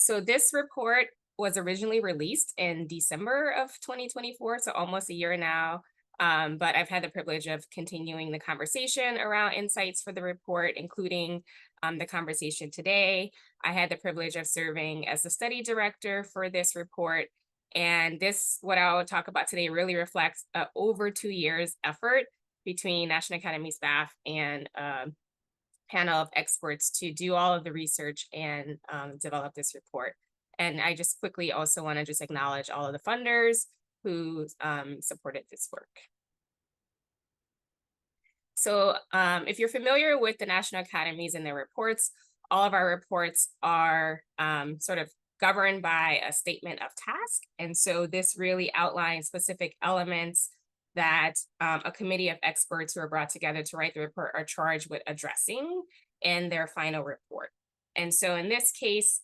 So this report was originally released in December of 2024, so almost a year now. But I've had the privilege of continuing the conversation around insights for the report, including the conversation today. I had the privilege of serving as the study director for this report. And this, what I'll talk about today, really reflects over 2 years effort between National Academy staff and panel of experts to do all of the research and develop this report. And I just quickly also want to just acknowledge all of the funders who supported this work. So if you're familiar with the National Academies and their reports, all of our reports are sort of governed by a statement of task. And so this really outlines specific elements that a committee of experts who are brought together to write the report are charged with addressing in their final report. And so in this case,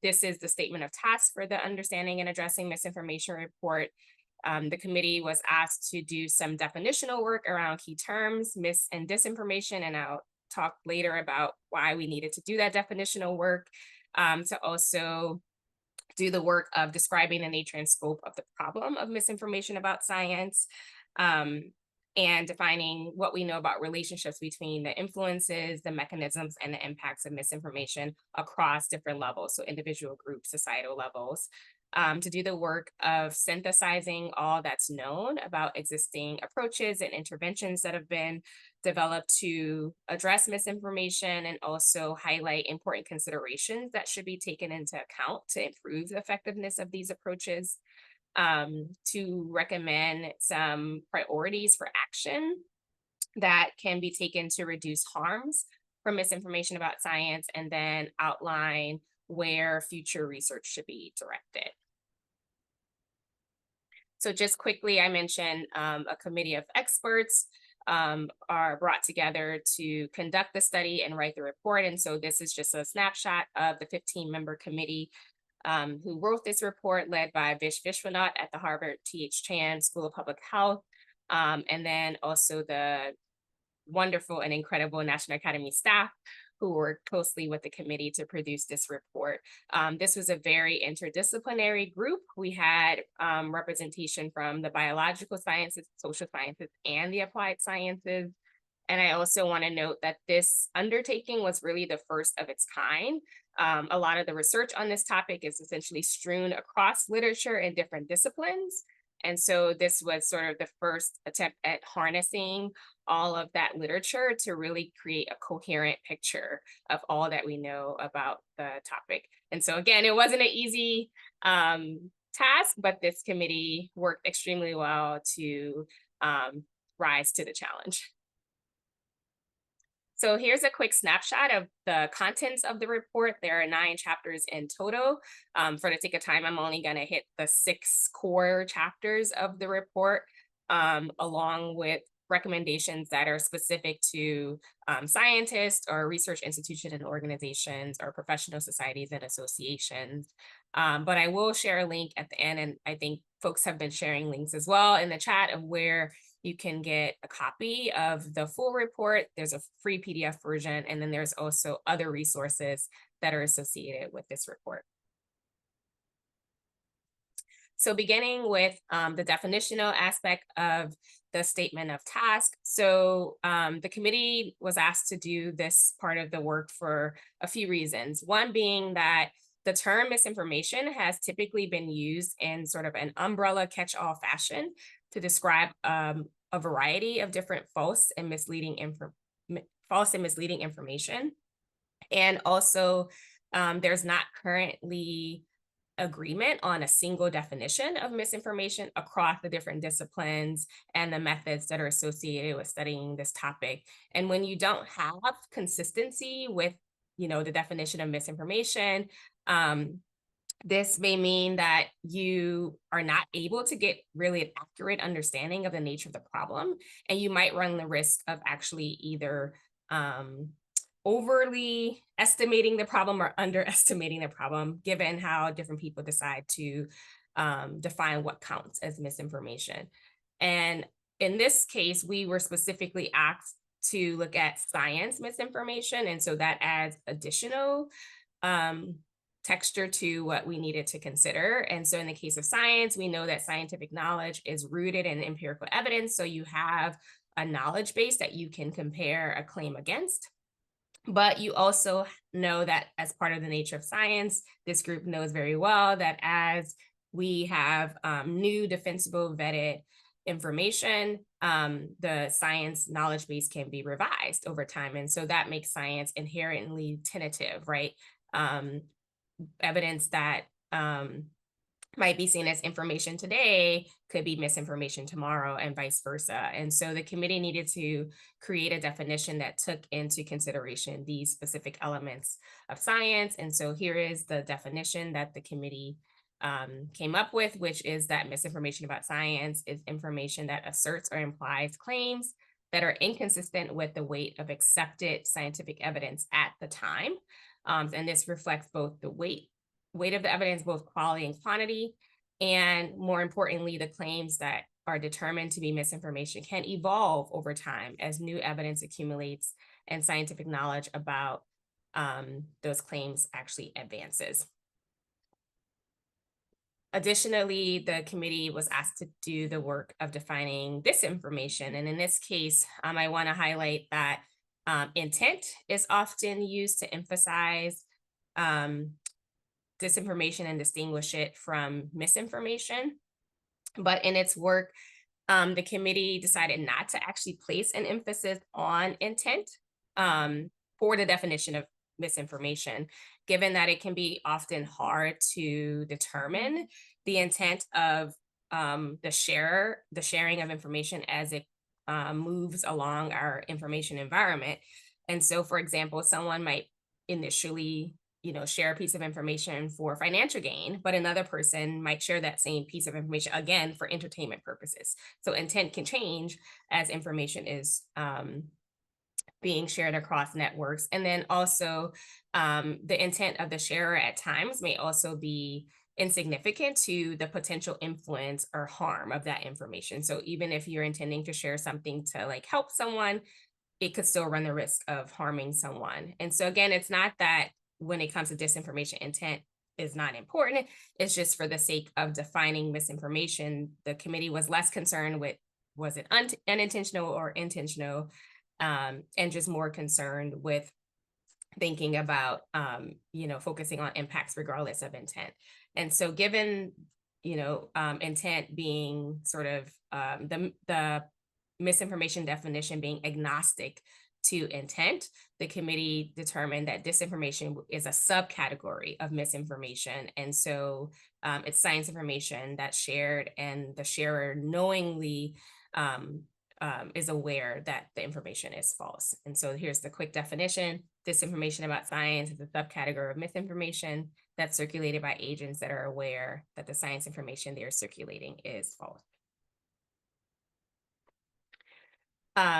this is the statement of task for the Understanding and Addressing Misinformation report. The committee was asked to do some definitional work around key terms, mis and disinformation, and I'll talk later about why we needed to do that definitional work, to also do the work of describing the nature and scope of the problem of misinformation about science, and defining what we know about relationships between the influences, the mechanisms, and the impacts of misinformation across different levels, so individual groups, societal levels. To do the work of synthesizing all that's known about existing approaches and interventions that have been developed to address misinformation and also highlight important considerations that should be taken into account to improve the effectiveness of these approaches, to recommend some priorities for action that can be taken to reduce harms from misinformation about science, and then outline where future research should be directed. So just quickly, I mentioned a committee of experts are brought together to conduct the study and write the report. And so this is just a snapshot of the 15-member committee who wrote this report, led by Vish Vishwanath at the Harvard T.H. Chan School of Public Health, and then also the wonderful and incredible National Academy staff who worked closely with the committee to produce this report. This was a very interdisciplinary group. We had representation from the biological sciences, social sciences, and the applied sciences. And I also want to note that this undertaking was really the first of its kind. A lot of the research on this topic is essentially strewn across literature in different disciplines. And so this was sort of the first attempt at harnessing all of that literature to really create a coherent picture of all that we know about the topic. And so again, it wasn't an easy task, but this committee worked extremely well to rise to the challenge. So here's a quick snapshot of the contents of the report. There are 9 chapters in total. For the sake of time, I'm only going to hit the 6 core chapters of the report, along with recommendations that are specific to scientists or research institutions and organizations or professional societies and associations. But I will share a link at the end, and I think folks have been sharing links as well in the chat of where you can get a copy of the full report. There's a free PDF version, and then there's also other resources that are associated with this report. So beginning with the definitional aspect of the statement of task. So the committee was asked to do this part of the work for a few reasons. One being that the term misinformation has typically been used in sort of an umbrella catch-all fashion to describe a variety of different false and misleading information. And also, there's not currently agreement on a single definition of misinformation across the different disciplines and the methods that are associated with studying this topic. And when you don't have consistency with, the definition of misinformation, this may mean that you are not able to get really an accurate understanding of the nature of the problem, and you might run the risk of actually either overly estimating the problem or underestimating the problem, given how different people decide to define what counts as misinformation. And in this case, we were specifically asked to look at science misinformation, and so that adds additional texture to what we needed to consider. And so in the case of science, we know that scientific knowledge is rooted in empirical evidence. So you have a knowledge base that you can compare a claim against. But you also know that as part of the nature of science, this group knows very well that as we have new defensible vetted information, the science knowledge base can be revised over time. And so that makes science inherently tentative, right? Evidence that might be seen as information today could be misinformation tomorrow, and vice versa. And so the committee needed to create a definition that took into consideration these specific elements of science. And so here is the definition that the committee came up with, which is that misinformation about science is information that asserts or implies claims that are inconsistent with the weight of accepted scientific evidence at the time. And this reflects both the weight of the evidence, both quality and quantity, and more importantly, the claims that are determined to be misinformation can evolve over time as new evidence accumulates and scientific knowledge about those claims actually advances. Additionally, the committee was asked to do the work of defining disinformation. And in this case, I want to highlight that intent is often used to emphasize disinformation and distinguish it from misinformation. But in its work, the committee decided not to actually place an emphasis on intent for the definition of misinformation, given that it can be often hard to determine the intent of the sharing of information as it moves along our information environment. And so, for example, someone might initially share a piece of information for financial gain, but another person might share that same piece of information again for entertainment purposes. So intent can change as information is being shared across networks. And then also the intent of the sharer at times may also be insignificant to the potential influence or harm of that information. So even if you're intending to share something to help someone, it could still run the risk of harming someone. And so again, it's not that when it comes to disinformation, intent is not important. It's just for the sake of defining misinformation, the committee was less concerned with was it unintentional or intentional, and just more concerned with thinking about focusing on impacts regardless of intent. And so given intent being sort of the misinformation definition being agnostic to intent, the committee determined that disinformation is a subcategory of misinformation. And so it's science information that's shared and the sharer knowingly is aware that the information is false. And so here's the quick definition. Disinformation about science is a subcategory of misinformation that's circulated by agents that are aware that the science information they're circulating is false.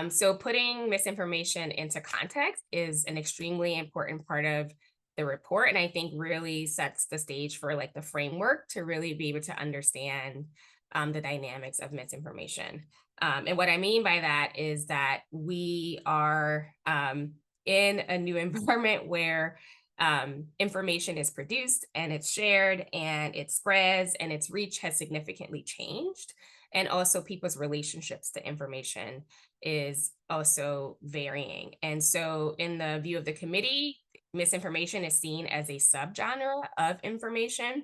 So putting misinformation into context is an extremely important part of the report, and I think really sets the stage for the framework to really be able to understand the dynamics of misinformation. And what I mean by that is that we are in a new environment where information is produced and it's shared and it spreads and its reach has significantly changed. And also people's relationships to information is also varying. And so in the view of the committee, misinformation is seen as a subgenre of information.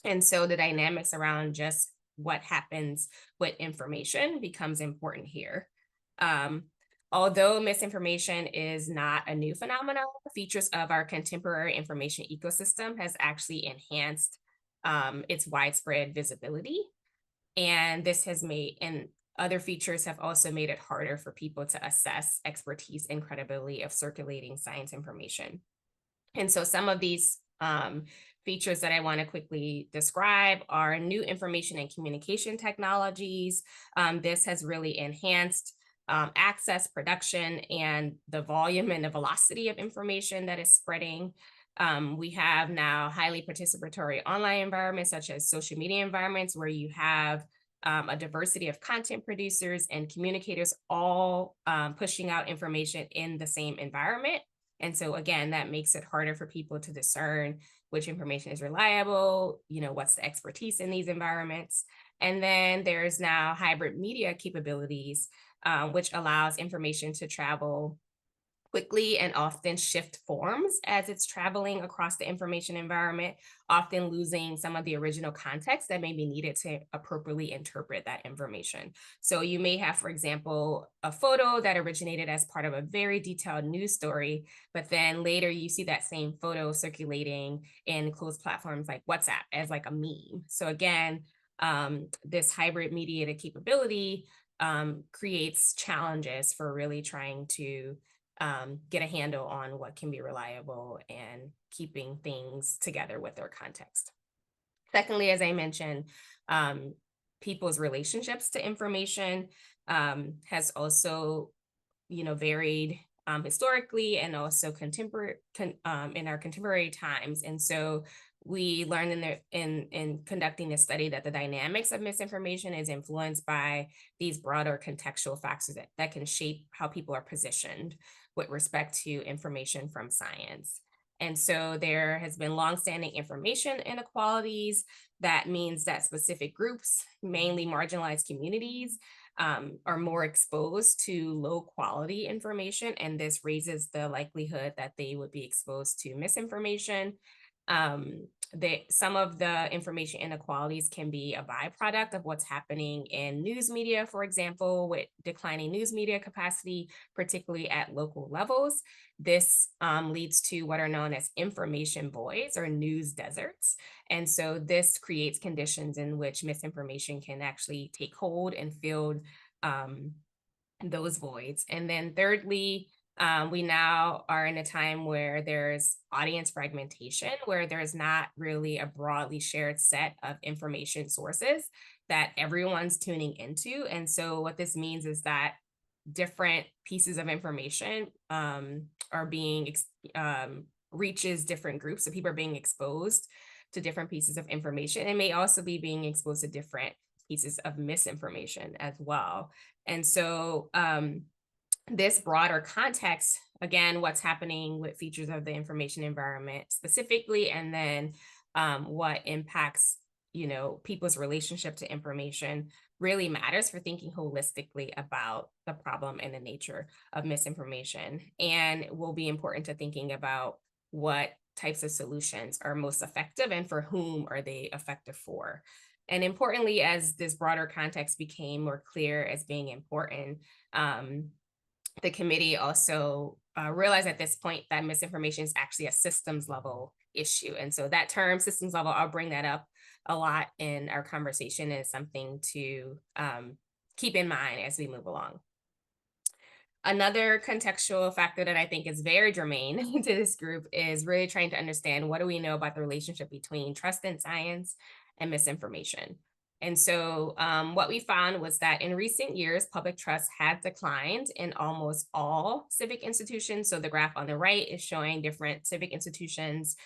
And so the dynamics around just what happens with information becomes important here. Although misinformation is not a new phenomenon, features of our contemporary information ecosystem has actually enhanced its widespread visibility. And this has made, and other features have also made it harder for people to assess expertise and credibility of circulating science information. And so some of these features that I want to quickly describe are new information and communication technologies. This has really enhanced access, production, and the volume and the velocity of information that is spreading. We have now highly participatory online environments, such as social media environments, where you have a diversity of content producers and communicators all pushing out information in the same environment. And so again, that makes it harder for people to discern which information is reliable, what's the expertise in these environments. And then there's now hybrid media capabilities, which allows information to travel quickly and often shift forms as it's traveling across the information environment, often losing some of the original context that may be needed to appropriately interpret that information. So you may have, for example, a photo that originated as part of a very detailed news story, but then later you see that same photo circulating in closed platforms like WhatsApp as like a meme. So again, this hybrid mediated capability creates challenges for really trying to get a handle on what can be reliable and keeping things together with their context. Secondly, as I mentioned, people's relationships to information has also, varied historically and also in our contemporary times. And so we learned in conducting this study that the dynamics of misinformation is influenced by these broader contextual factors that can shape how people are positioned with respect to information from science. And so there has been longstanding information inequalities. That means that specific groups, mainly marginalized communities, are more exposed to low quality information, and this raises the likelihood that they would be exposed to misinformation. Some of the information inequalities can be a byproduct of what's happening in news media, for example, with declining news media capacity, particularly at local levels. This leads to what are known as information voids or news deserts. And so this creates conditions in which misinformation can actually take hold and fill those voids. And then thirdly, we now are in a time where there's audience fragmentation, where there's not really a broadly shared set of information sources that everyone's tuning into. And so what this means is that different pieces of information are being reaches different groups. So people are being exposed to different pieces of information and may also be being exposed to different pieces of misinformation as well. And so this broader context, again, what's happening with features of the information environment specifically, and then what impacts, people's relationship to information really matters for thinking holistically about the problem and the nature of misinformation, and will be important to thinking about what types of solutions are most effective and for whom are they effective for. And importantly, as this broader context became more clear as being important, the committee also realized at this point that misinformation is actually a systems level issue. And so that term systems level, I'll bring that up a lot in our conversation, is something to keep in mind as we move along. Another contextual factor that I think is very germane to this group is really trying to understand what do we know about the relationship between trust in science and misinformation. And so what we found was that in recent years, public trust has declined in almost all civic institutions. So the graph on the right is showing different civic institutions,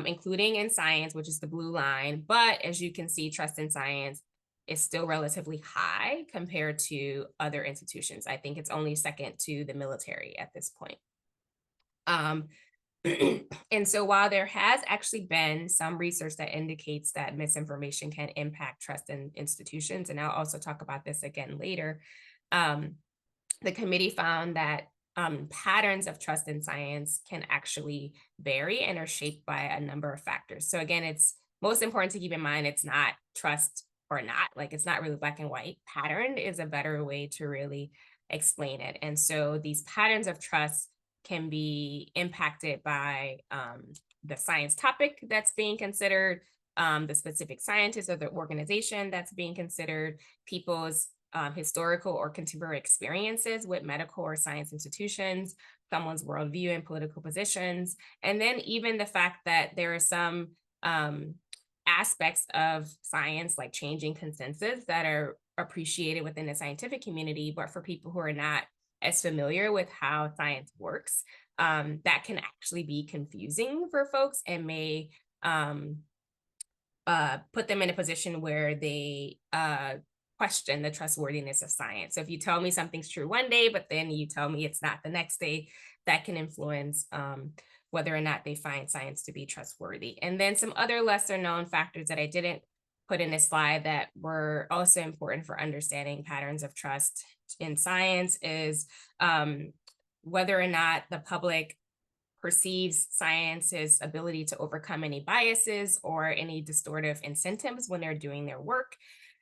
including in science, which is the blue line. But as you can see, trust in science is still relatively high compared to other institutions. I think it's only second to the military at this point. And so while there has actually been some research that indicates that misinformation can impact trust in institutions, and I'll also talk about this again later, the committee found that patterns of trust in science can actually vary and are shaped by a number of factors. So again, it's most important to keep in mind it's not trust or not, like it's not really black and white. Pattern is a better way to really explain it. And so these patterns of trust can be impacted by the science topic that's being considered, the specific scientist or the organization that's being considered, people's historical or contemporary experiences with medical or science institutions, someone's worldview and political positions, and then even the fact that there are some aspects of science like changing consensus that are appreciated within the scientific community, but for people who are not as familiar with how science works, that can actually be confusing for folks and may put them in a position where they question the trustworthiness of science. So if you tell me something's true one day, but then you tell me it's not the next day, that can influence whether or not they find science to be trustworthy. And then some other lesser known factors that I didn't put in this slide that were also important for understanding patterns of trust in science is whether or not the public perceives science's ability to overcome any biases or any distortive incentives when they're doing their work.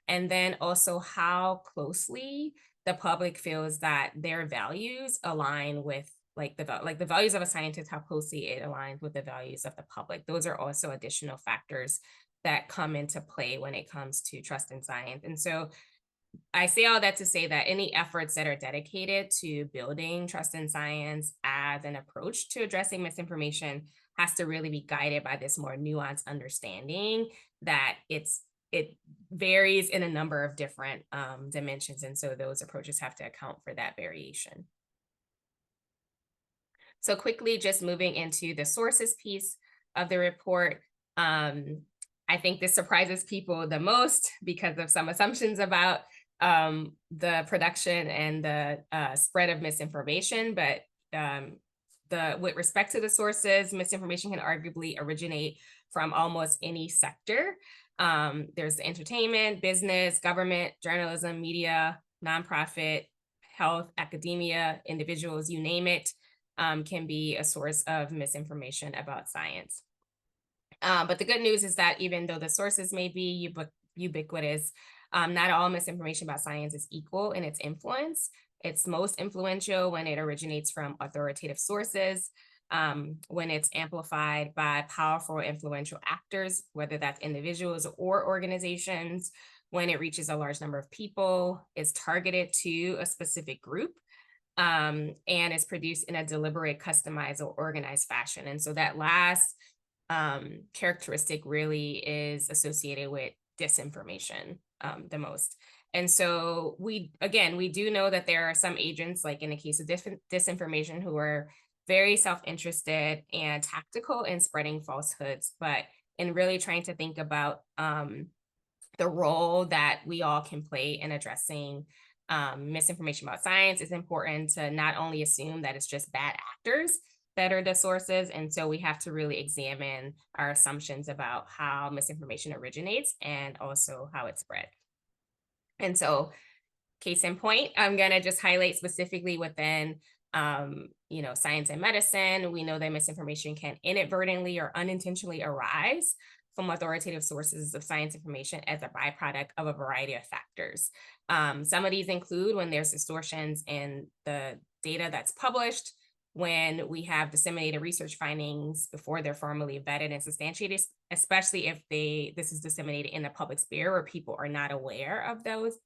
And then also how closely the public feels that their values align with the values of a scientist, how closely it aligns with the values of the public. Those are also additional factors that come into play when it comes to trust in science. And so I say all that to say that any efforts that are dedicated to building trust in science as an approach to addressing misinformation has to really be guided by this more nuanced understanding that it varies in a number of different dimensions. And so those approaches have to account for that variation. So quickly, just moving into the sources piece of the report. I think this surprises people the most because of some assumptions about the production and the spread of misinformation. But with respect to the sources, misinformation can arguably originate from almost any sector. There's the entertainment, business, government, journalism, media, nonprofit, health, academia, individuals, you name it, can be a source of misinformation about science. But the good news is that even though the sources may be ubiquitous, not all misinformation about science is equal in its influence. It's most influential when it originates from authoritative sources, when it's amplified by powerful, influential actors, whether that's individuals or organizations, when it reaches a large number of people, is targeted to a specific group, and is produced in a deliberate, customized, or organized fashion. And so that last characteristic really is associated with disinformation the most. And so we do know that there are some agents, like in the case of disinformation, who are very self-interested and tactical in spreading falsehoods, but in really trying to think about the role that we all can play in addressing misinformation about science, it's important to not only assume that it's just bad actors that are the sources. And so we have to really examine our assumptions about how misinformation originates and also how it's spread. And so, case in point, I'm going to just highlight specifically within science and medicine. We know that misinformation can inadvertently or unintentionally arise from authoritative sources of science information as a byproduct of a variety of factors. Some of these include when there's distortions in the data that's published, when we have disseminated research findings before they're formally vetted and substantiated, especially if this is disseminated in the public sphere where people are not aware of those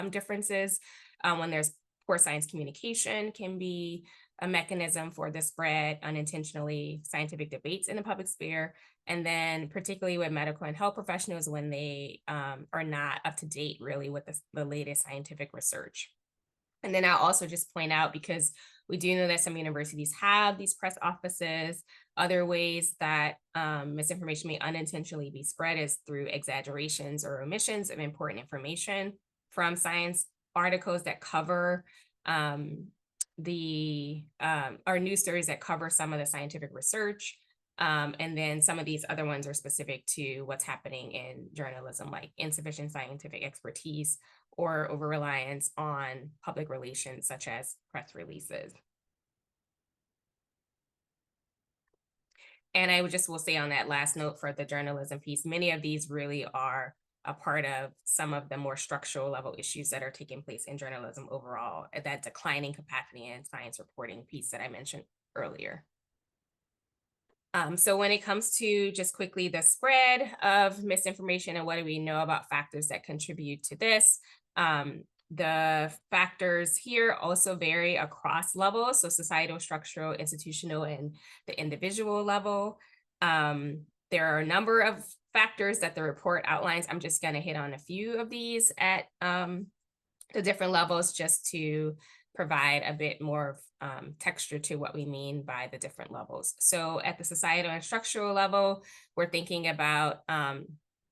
differences. When there's poor science communication can be a mechanism for the spread unintentionally scientific debates in the public sphere. And then particularly with medical and health professionals when they are not up to date really with the latest scientific research. And then I'll also just point out, because we do know that some universities have these press offices, other ways that misinformation may unintentionally be spread is through exaggerations or omissions of important information from science articles that cover or news stories that cover some of the scientific research. And then some of these other ones are specific to what's happening in journalism, like insufficient scientific expertise or over-reliance on public relations, such as press releases. And I will say on that last note for the journalism piece, many of these really are a part of some of the more structural level issues that are taking place in journalism overall, that declining capacity and science reporting piece that I mentioned earlier. So when it comes to just quickly the spread of misinformation and what do we know about factors that contribute to this, the factors here also vary across levels, so societal, structural, institutional, and the individual level. There are a number of factors that the report outlines. I'm just going to hit on a few of these at the different levels just to provide a bit more texture to what we mean by the different levels. So at the societal and structural level, we're thinking about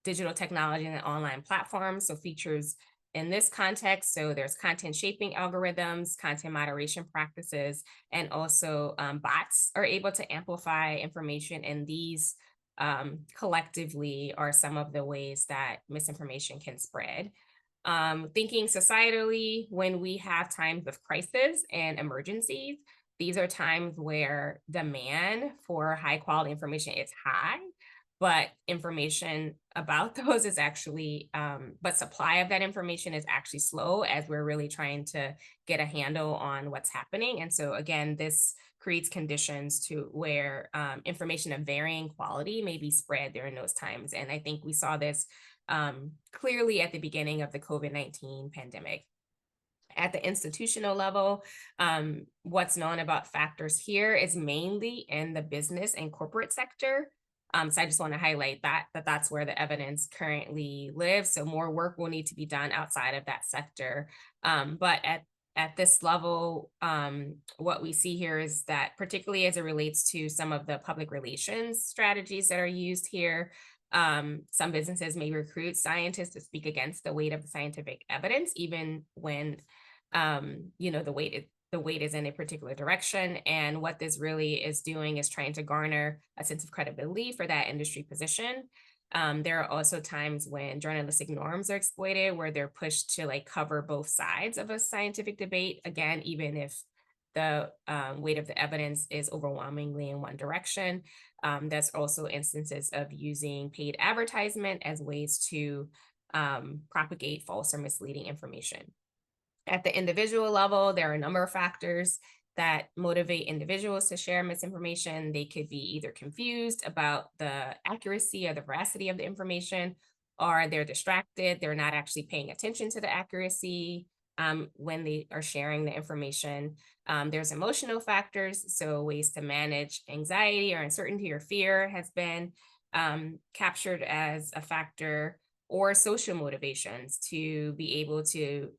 digital technology and online platforms, so features in this context. So there's content shaping algorithms, content moderation practices, and also bots are able to amplify information. And these collectively are some of the ways that misinformation can spread. Thinking societally, when we have times of crisis and emergencies, these are times where demand for high quality information is high, but information about those is actually, but supply of that information is actually slow as we're really trying to get a handle on what's happening. And so, again, this creates conditions to where information of varying quality may be spread during those times. And I think we saw this clearly at the beginning of the COVID-19 pandemic. At the institutional level, what's known about factors here is mainly in the business and corporate sector. So I just want to highlight that's where the evidence currently lives. So more work will need to be done outside of that sector. But at this level, what we see here is that, particularly as it relates to some of the public relations strategies that are used here, some businesses may recruit scientists to speak against the weight of the scientific evidence, even when the weight is in a particular direction. And what this really is doing is trying to garner a sense of credibility for that industry position. There are also times when journalistic norms are exploited, where they're pushed to like cover both sides of a scientific debate. Again, even if the weight of the evidence is overwhelmingly in one direction. There's also instances of using paid advertisement as ways to propagate false or misleading information. At the individual level, there are a number of factors that motivate individuals to share misinformation. They could be either confused about the accuracy or the veracity of the information, or they're distracted. They're not actually paying attention to the accuracy when they are sharing the information. There's emotional factors, so ways to manage anxiety or uncertainty or fear has been captured as a factor, or social motivations to be able to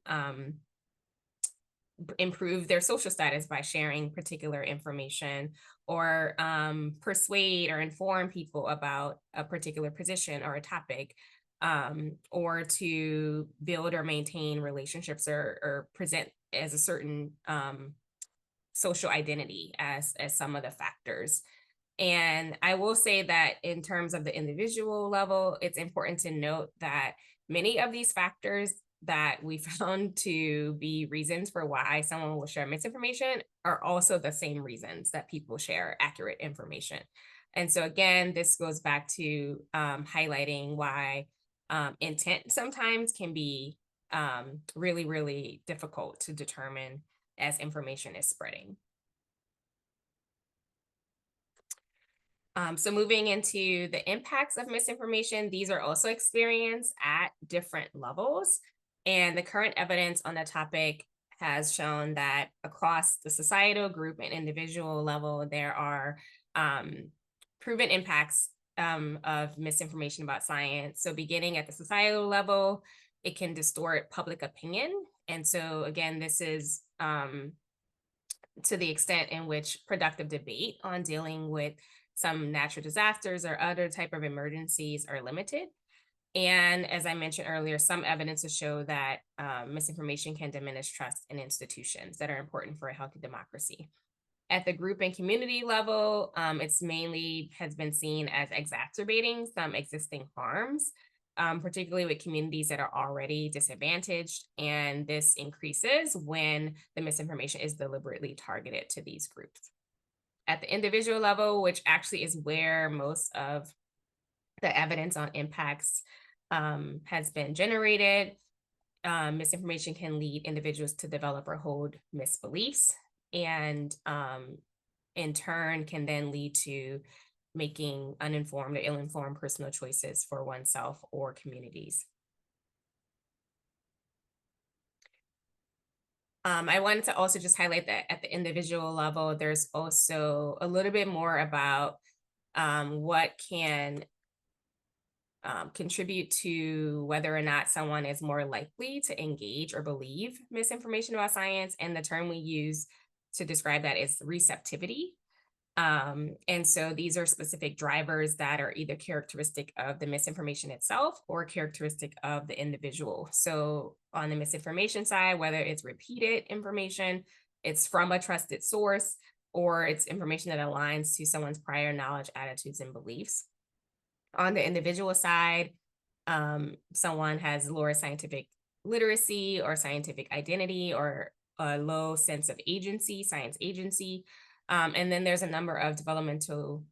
improve their social status by sharing particular information, or persuade or inform people about a particular position or a topic, or to build or maintain relationships, or present as a certain social identity as some of the factors. And I will say that in terms of the individual level, it's important to note that many of these factors that we found to be reasons for why someone will share misinformation are also the same reasons that people share accurate information. And so again, this goes back to highlighting why intent sometimes can be really, really difficult to determine as information is spreading. So moving into the impacts of misinformation, these are also experienced at different levels. And the current evidence on the topic has shown that across the societal, group, and individual level, there are proven impacts of misinformation about science. So beginning at the societal level, it can distort public opinion. And so again, this is to the extent in which productive debate on dealing with some natural disasters or other type of emergencies are limited. And as I mentioned earlier, some evidence to show that misinformation can diminish trust in institutions that are important for a healthy democracy. At the group and community level, it's mainly has been seen as exacerbating some existing harms, particularly with communities that are already disadvantaged. And this increases when the misinformation is deliberately targeted to these groups. At the individual level, which actually is where most of the evidence on impacts has been generated, misinformation can lead individuals to develop or hold misbeliefs, and in turn can then lead to making uninformed or ill-informed personal choices for oneself or communities. I wanted to also just highlight that at the individual level, there's also a little bit more about what can contribute to whether or not someone is more likely to engage or believe misinformation about science. And the term we use to describe that is receptivity. And so these are specific drivers that are either characteristic of the misinformation itself or characteristic of the individual. So on the misinformation side, whether it's repeated information, it's from a trusted source, or it's information that aligns to someone's prior knowledge, attitudes, and beliefs. On the individual side, someone has lower scientific literacy or scientific identity or a low sense of agency, science agency. And then there's a number of developmental,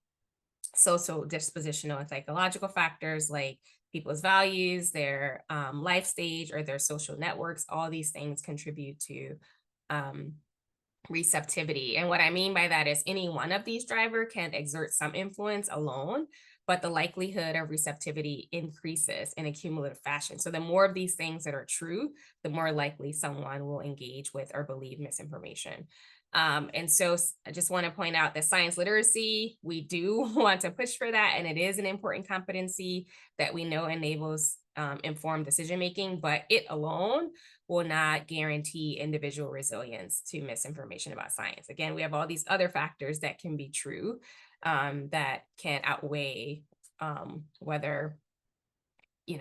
social, dispositional, and psychological factors like people's values, their life stage, or their social networks. All these things contribute to um, receptivity. And what I mean by that is any one of these driver can exert some influence alone, but the likelihood of receptivity increases in a cumulative fashion. So the more of these things that are true, the more likely someone will engage with or believe misinformation. And so I just want to point out that science literacy, we do want to push for that. And it is an important competency that we know enables informed decision making, but it alone will not guarantee individual resilience to misinformation about science. Again, we have all these other factors that can be true that can outweigh whether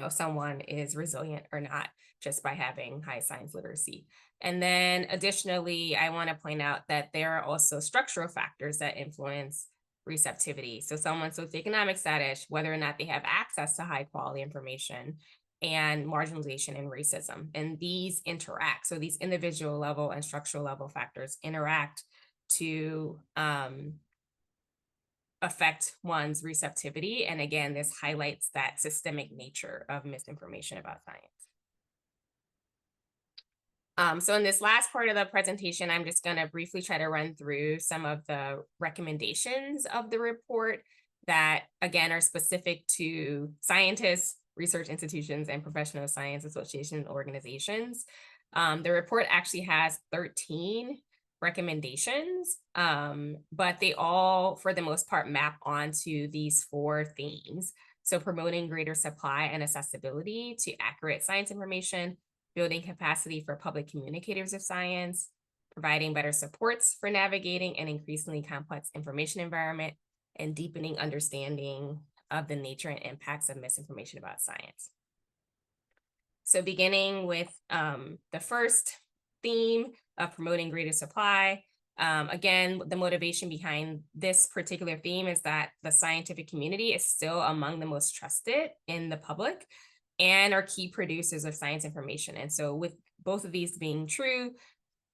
someone is resilient or not just by having high science literacy. And then additionally, I want to point out that there are also structural factors that influence receptivity. So someone's socioeconomic status, whether or not they have access to high quality information, and marginalization and racism. And these interact. So these individual level and structural level factors interact to affect one's receptivity. And again, this highlights that systemic nature of misinformation about science. So in this last part of the presentation, I'm just going to briefly try to run through some of the recommendations of the report that, again, are specific to scientists, research institutions, and professional science association organizations. The report actually has 13 recommendations, but they all, for the most part, map onto these 4 themes. So promoting greater supply and accessibility to accurate science information, building capacity for public communicators of science, providing better supports for navigating an increasingly complex information environment, and deepening understanding of the nature and impacts of misinformation about science. So beginning with the first theme of promoting greater supply, again, the motivation behind this particular theme is that the scientific community is still among the most trusted in the public and are key producers of science information. And so with both of these being true,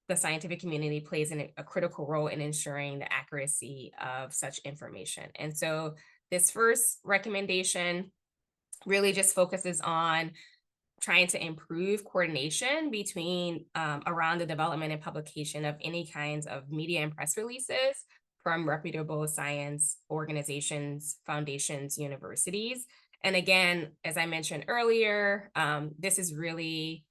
the scientific community plays a critical role in ensuring the accuracy of such information. And so this first recommendation really just focuses on trying to improve coordination between around the development and publication of any kinds of media and press releases from reputable science organizations, foundations, universities. And again, as I mentioned earlier, this is really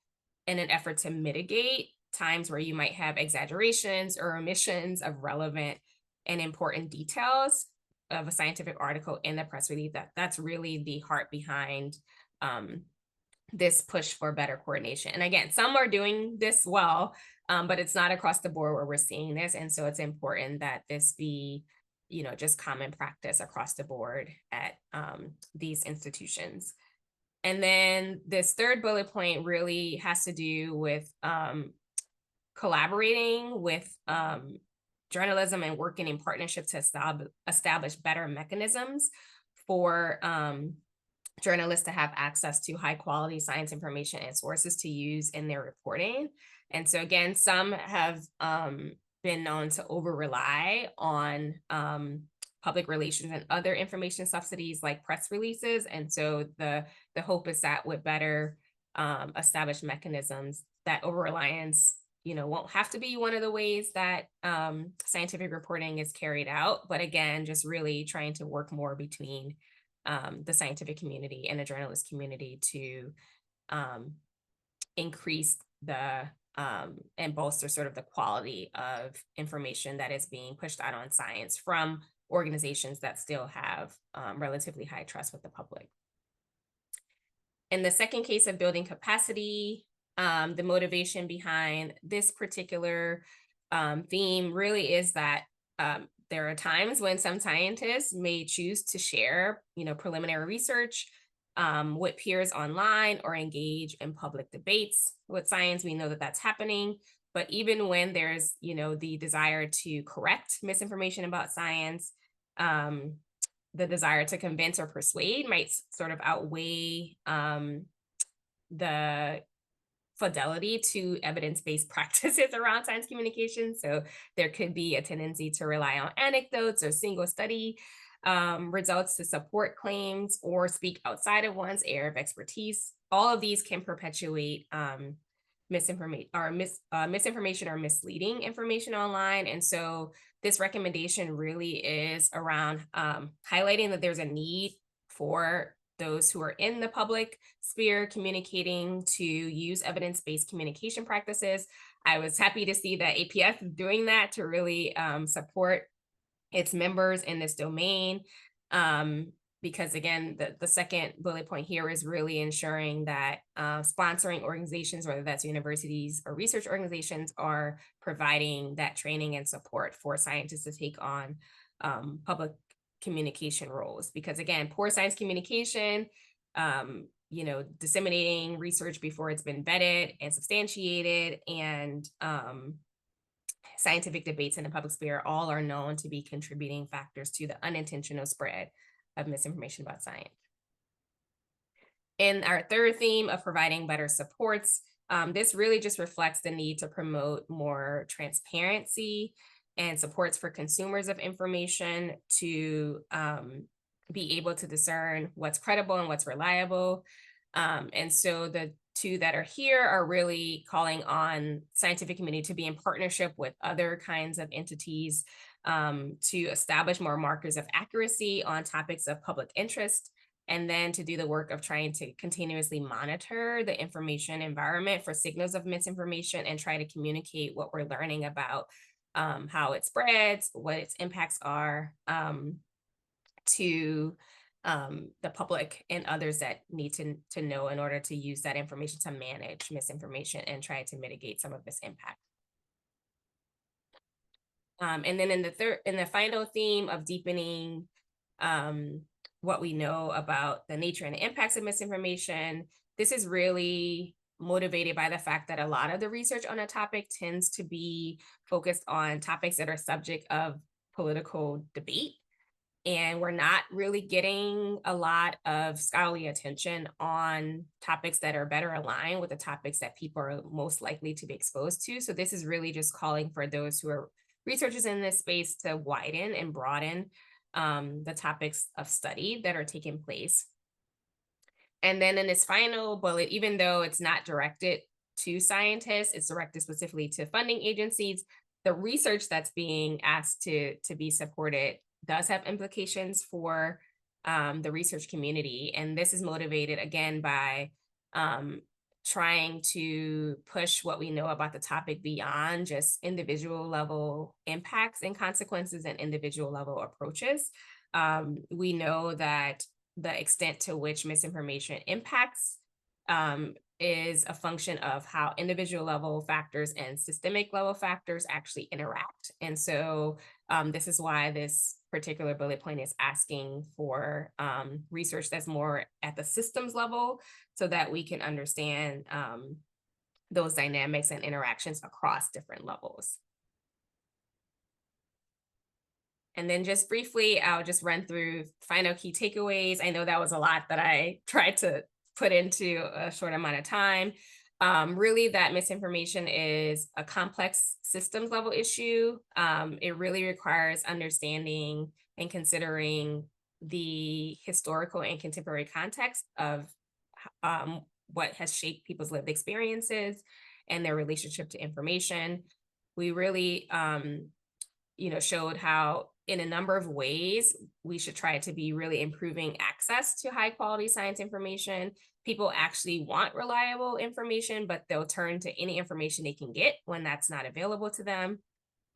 in an effort to mitigate times where you might have exaggerations or omissions of relevant and important details of a scientific article in the press release. That's really the heart behind this push for better coordination. And again, some are doing this well, but it's not across the board where we're seeing this. And so it's important that this be just common practice across the board at these institutions. And then this third bullet point really has to do with collaborating with journalism and working in partnership to establish better mechanisms for journalists to have access to high quality science information and sources to use in their reporting. And so again, some have been known to over rely on public relations and other information subsidies like press releases. And so the hope is that with better established mechanisms, that over reliance won't have to be one of the ways that scientific reporting is carried out. But again, just really trying to work more between the scientific community and the journalist community to increase the and bolster sort of the quality of information that is being pushed out on science from organizations that still have relatively high trust with the public. In the second case of building capacity, the motivation behind this particular theme really is that there are times when some scientists may choose to share, preliminary research with peers online or engage in public debates with science. We know that that's happening. But even when there's, the desire to correct misinformation about science, um, the desire to convince or persuade might sort of outweigh the fidelity to evidence-based practices around science communication. So there could be a tendency to rely on anecdotes or single study results to support claims or speak outside of one's area of expertise. All of these can perpetuate misinformation or misleading information online. And so this recommendation really is around highlighting that there's a need for those who are in the public sphere communicating to use evidence-based communication practices. I was happy to see that APS is doing that to really support its members in this domain. Because again, the second bullet point here is really ensuring that sponsoring organizations, whether that's universities or research organizations, are providing that training and support for scientists to take on public communication roles. Because again, poor science communication, disseminating research before it's been vetted and substantiated, and scientific debates in the public sphere all are known to be contributing factors to the unintentional spread of misinformation about science. In our third theme of providing better supports, this really just reflects the need to promote more transparency and supports for consumers of information to be able to discern what's credible and what's reliable. And so the two that are here are really calling on scientific community to be in partnership with other kinds of entities to establish more markers of accuracy on topics of public interest, and then to do the work of trying to continuously monitor the information environment for signals of misinformation and try to communicate what we're learning about how it spreads, what its impacts are to the public and others that need to know in order to use that information to manage misinformation and try to mitigate some of this impact. And then in the final theme of deepening what we know about the nature and the impacts of misinformation, this is really motivated by the fact that a lot of the research on a topic tends to be focused on topics that are subject of political debate. And we're not really getting a lot of scholarly attention on topics that are better aligned with the topics that people are most likely to be exposed to. So this is really just calling for those who are researchers in this space to widen and broaden the topics of study that are taking place. And then in this final bullet, even though it's not directed to scientists, it's directed specifically to funding agencies, the research that's being asked to be supported does have implications for the research community. And this is motivated again by trying to push what we know about the topic beyond just individual level impacts and consequences and individual level approaches. We know that the extent to which misinformation impacts is a function of how individual level factors and systemic level factors actually interact. And so this is why this particular bullet point is asking for research that's more at the systems level so that we can understand those dynamics and interactions across different levels. And then just briefly, I'll just run through final key takeaways. I know that was a lot that I tried to put into a short amount of time. Really, that misinformation is a complex systems level issue. It really requires understanding and considering the historical and contemporary context of what has shaped people's lived experiences and their relationship to information. We really, showed how in a number of ways we should try to be really improving access to high quality science information. People actually want reliable information, but they'll turn to any information they can get when that's not available to them.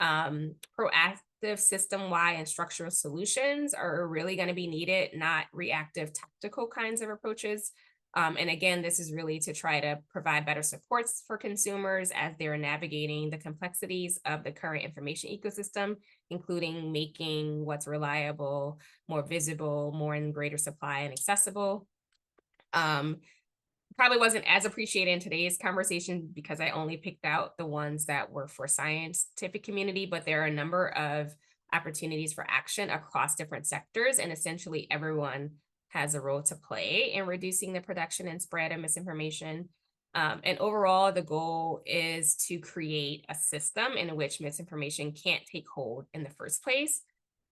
Proactive system-wide and structural solutions are really going to be needed, not reactive tactical kinds of approaches. And again, this is really to try to provide better supports for consumers as they're navigating the complexities of the current information ecosystem, including making what's reliable more visible, more in greater supply and accessible. Um, Probably wasn't as appreciated in today's conversation because I only picked out the ones that were for scientific community, but there are a number of opportunities for action across different sectors, and essentially everyone has a role to play in reducing the production and spread of misinformation. And overall, the goal is to create a system in which misinformation can't take hold in the first place,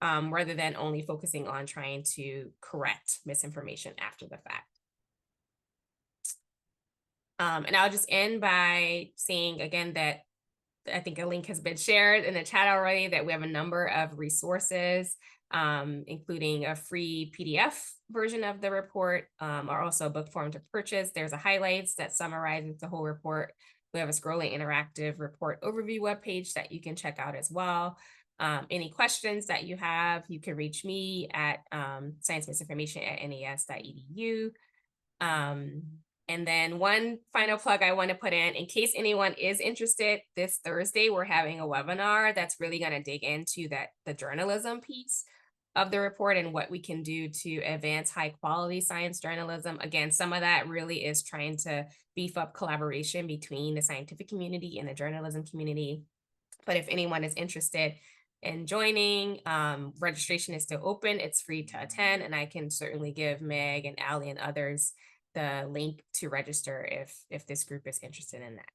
rather than only focusing on trying to correct misinformation after the fact. And I'll just end by saying again that I think a link has been shared in the chat already, that we have a number of resources, including a free PDF version of the report, or also a book form to purchase. There's a highlights that summarizes the whole report. We have a scrolling interactive report overview webpage that you can check out as well. Any questions that you have, you can reach me at sciencemisinformation@nes.edu. And then one final plug I want to put in case anyone is interested, this Thursday, we're having a webinar that's really going to dig into the journalism piece of the report and what we can do to advance high quality science journalism. Again, some of that really is trying to beef up collaboration between the scientific community and the journalism community. But if anyone is interested in joining, registration is still open. It's free to attend, and I can certainly give Meg and Ali and others the link to register if this group is interested in that.